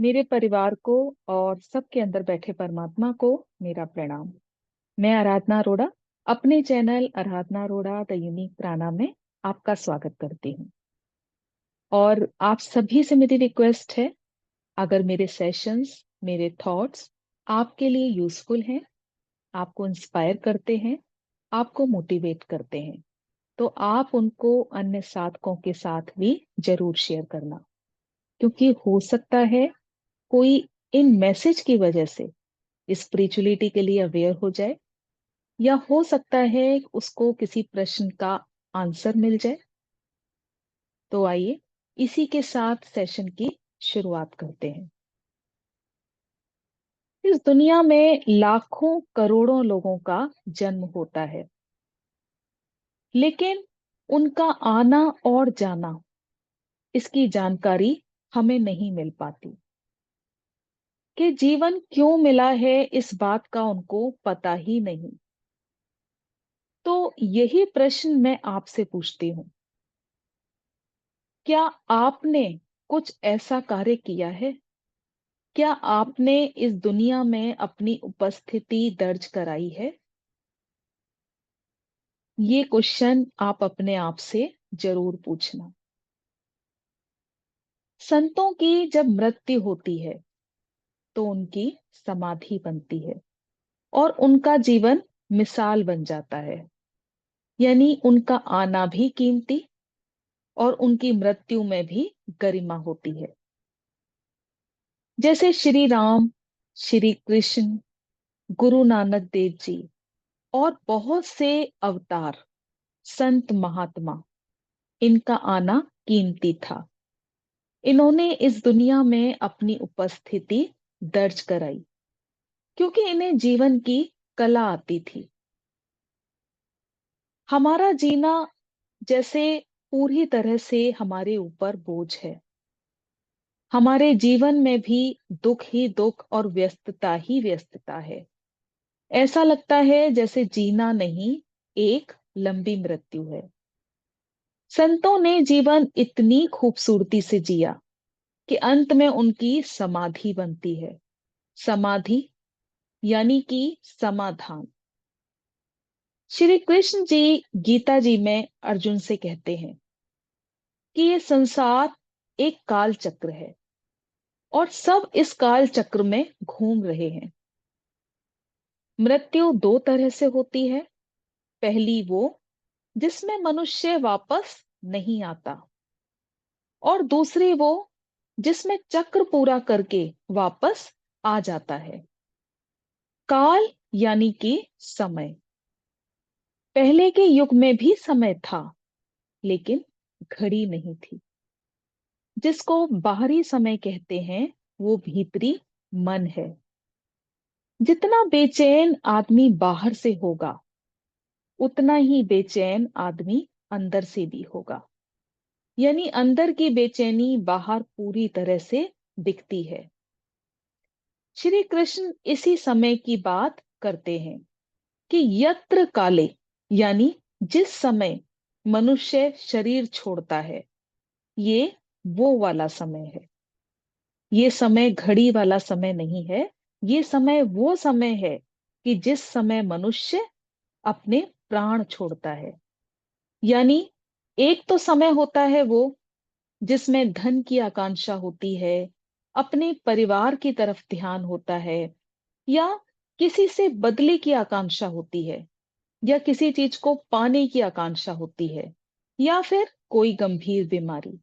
मेरे परिवार को और सबके अंदर बैठे परमात्मा को मेरा प्रणाम। मैं आराधना अरोड़ा अपने channel Aradhana Arora the unique प्राणा में आपका स्वागत करती हूँ। और आप सभी से मेरी रिक्वेस्ट है, अगर मेरे सेशंस, मेरे थॉट्स आपके लिए यूजफुल हैं, आपको इंस्पायर करते हैं, आपको मोटिवेट करते हैं, तो आप उनको अन्य साधकों के साथ भी जरूर शेयर करना। क्योंकि हो सकता है कोई इन मैसेज की वजह से स्पिरिचुअलिटी के लिए अवेयर हो जाए, या हो सकता है उसको किसी प्रश्न का आंसर मिल जाए। तो आइए इसी के साथ सेशन की शुरुआत करते हैं। इस दुनिया में लाखों करोड़ों लोगों का जन्म होता है, लेकिन उनका आना और जाना, इसकी जानकारी हमें नहीं मिल पाती। कि जीवन क्यों मिला है, इस बात का उनको पता ही नहीं। तो यही प्रश्न मैं आपसे पूछती हूँ, क्या आपने कुछ ऐसा कार्य किया है? क्या आपने इस दुनिया में अपनी उपस्थिति दर्ज कराई है? ये क्वेश्चन आप अपने आप से जरूर पूछना। संतों की जब मृत्यु होती है तो उनकी समाधि बनती है और उनका जीवन मिसाल बन जाता है। यानी उनका आना भी कीमती और उनकी मृत्यु में भी गरिमा होती है। जैसे श्री राम, श्री कृष्ण, गुरु नानक देव जी और बहुत से अवतार, संत महात्मा, इनका आना कीमती था। इन्होंने इस दुनिया में अपनी उपस्थिति दर्ज कराई क्योंकि इन्हें जीवन की कला आती थी। हमारा जीना जैसे पूरी तरह से हमारे ऊपर बोझ है। हमारे जीवन में भी दुख ही दुख और व्यस्तता ही व्यस्तता है। ऐसा लगता है जैसे जीना नहीं, एक लंबी मृत्यु है। संतों ने जीवन इतनी खूबसूरती से जिया कि अंत में उनकी समाधि बनती है। समाधि यानी कि समाधान। श्री कृष्ण जी गीता जी में अर्जुन से कहते हैं कि ये संसार एक काल चक्र है और सब इस काल चक्र में घूम रहे हैं। मृत्यु दो तरह से होती है। पहली वो जिसमें मनुष्य वापस नहीं आता, और दूसरी वो जिसमें चक्र पूरा करके वापस आ जाता है। काल यानी कि समय। पहले के युग में भी समय था, लेकिन घड़ी नहीं थी। जिसको बाहरी समय कहते हैं वो भीतरी मन है। जितना बेचैन आदमी बाहर से होगा, उतना ही बेचैन आदमी अंदर से भी होगा। यानी अंदर की बेचैनी बाहर पूरी तरह से दिखती है। श्री कृष्ण इसी समय की बात करते हैं कि यत्र काले, यानी जिस समय मनुष्य शरीर छोड़ता है, ये वो वाला समय है। ये समय घड़ी वाला समय नहीं है। ये समय वो समय है कि जिस समय मनुष्य अपने प्राण छोड़ता है। यानी एक तो समय होता है वो जिसमें धन की आकांक्षा होती है, अपने परिवार की तरफ ध्यान होता है, या किसी से बदले की आकांक्षा होती है, या किसी चीज को पाने की आकांक्षा होती है, या फिर कोई गंभीर बीमारी।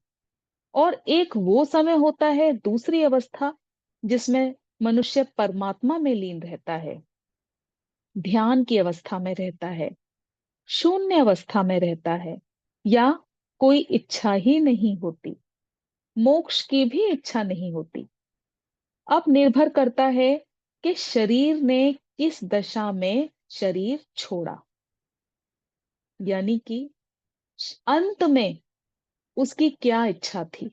और एक वो समय होता है, दूसरी अवस्था, जिसमें मनुष्य परमात्मा में लीन रहता है, ध्यान की अवस्था में रहता है, शून्य अवस्था में रहता है, या कोई इच्छा ही नहीं होती, मोक्ष की भी इच्छा नहीं होती। अब निर्भर करता है कि शरीर ने किस दशा में शरीर छोड़ा। यानी कि अंत में उसकी क्या इच्छा थी,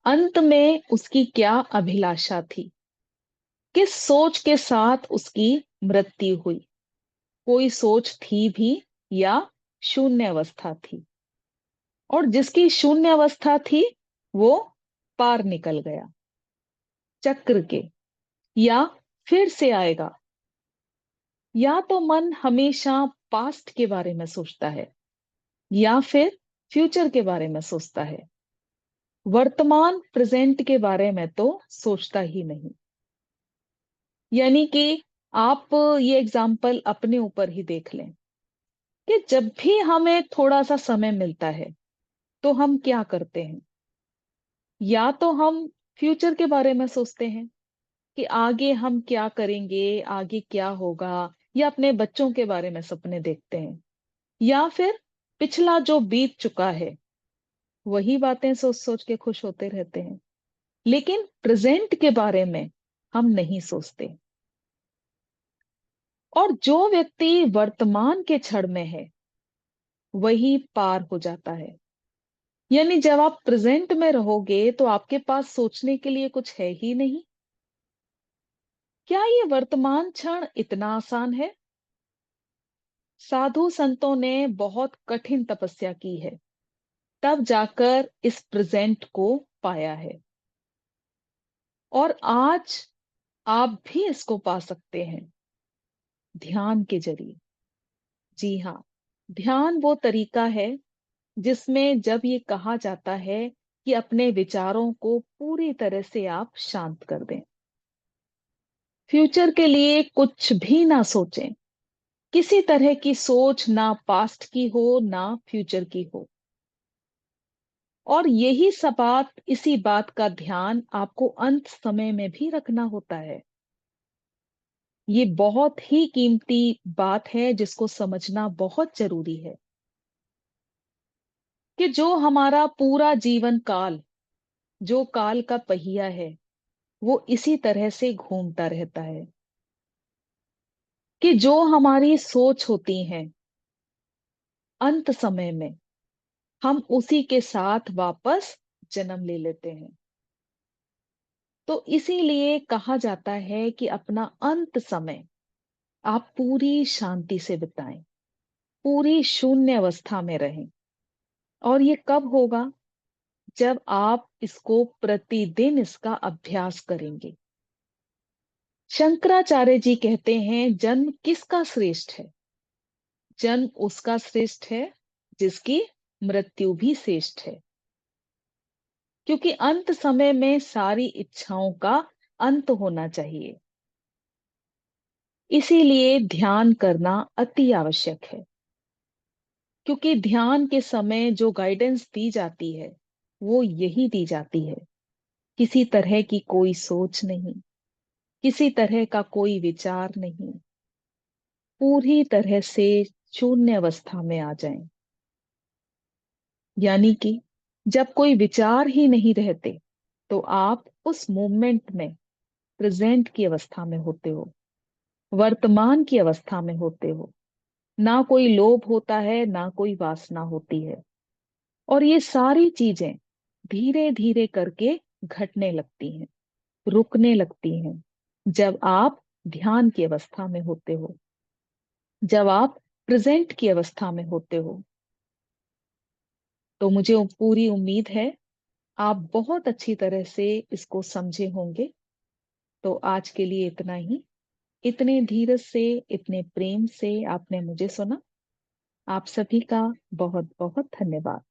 अंत में उसकी क्या अभिलाषा थी, किस सोच के साथ उसकी मृत्यु हुई। कोई सोच थी भी या शून्य अवस्था थी, और जिसकी शून्य अवस्था थी वो पार निकल गया। चक्र के, या फिर से आएगा। या तो मन हमेशा पास्ट के बारे में सोचता है, या फिर फ्यूचर के बारे में सोचता है। वर्तमान प्रेजेंट के बारे में तो सोचता ही नहीं। यानी कि आप ये एग्जाम्पल अपने ऊपर ही देख लें कि जब भी हमें थोड़ा सा समय मिलता है तो हम क्या करते हैं। या तो हम फ्यूचर के बारे में सोचते हैं कि आगे हम क्या करेंगे, आगे क्या होगा, या अपने बच्चों के बारे में सपने देखते हैं। या फिर पिछला जो बीत चुका है वही बातें सोच सोच के खुश होते रहते हैं। लेकिन प्रेजेंट के बारे में हम नहीं सोचते। और जो व्यक्ति वर्तमान के क्षण में है वही पार हो जाता है। यानी जब आप प्रेजेंट में रहोगे तो आपके पास सोचने के लिए कुछ है ही नहीं। क्या ये वर्तमान क्षण इतना आसान है? साधु संतों ने बहुत कठिन तपस्या की है, तब जाकर इस प्रेजेंट को पाया है। और आज आप भी इसको पा सकते हैं ध्यान के जरिए। जी हाँ, ध्यान वो तरीका है जिसमें जब ये कहा जाता है कि अपने विचारों को पूरी तरह से आप शांत कर दें, फ्यूचर के लिए कुछ भी ना सोचें, किसी तरह की सोच ना पास्ट की हो ना फ्यूचर की हो। और यही सब बात, इसी बात का ध्यान आपको अंत समय में भी रखना होता है। ये बहुत ही कीमती बात है जिसको समझना बहुत जरूरी है कि जो हमारा पूरा जीवन काल, जो काल का पहिया है, वो इसी तरह से घूमता रहता है कि जो हमारी सोच होती है अंत समय में हम उसी के साथ वापस जन्म ले लेते हैं। तो इसीलिए कहा जाता है कि अपना अंत समय आप पूरी शांति से बिताएं, पूरी शून्य अवस्था में रहें। और ये कब होगा? जब आप इसको प्रतिदिन इसका अभ्यास करेंगे। शंकराचार्य जी कहते हैं जन्म किसका श्रेष्ठ है? जन्म उसका श्रेष्ठ है जिसकी मृत्यु भी श्रेष्ठ है। क्योंकि अंत समय में सारी इच्छाओं का अंत होना चाहिए। इसीलिए ध्यान करना अति आवश्यक है। क्योंकि ध्यान के समय जो गाइडेंस दी जाती है वो यही दी जाती है, किसी तरह की कोई सोच नहीं, किसी तरह का कोई विचार नहीं, पूरी तरह से शून्य अवस्था में आ जाएं। यानी कि जब कोई विचार ही नहीं रहते तो आप उस मोमेंट में प्रेजेंट की अवस्था में होते हो, वर्तमान की अवस्था में होते हो। ना कोई लोभ होता है, ना कोई वासना होती है। और ये सारी चीजें धीरे धीरे करके घटने लगती हैं, रुकने लगती हैं जब आप ध्यान की अवस्था में होते हो, जब आप प्रेजेंट की अवस्था में होते हो। तो मुझे पूरी उम्मीद है आप बहुत अच्छी तरह से इसको समझे होंगे। तो आज के लिए इतना ही। इतने धीरज से, इतने प्रेम से आपने मुझे सुना। आप सभी का बहुत बहुत धन्यवाद।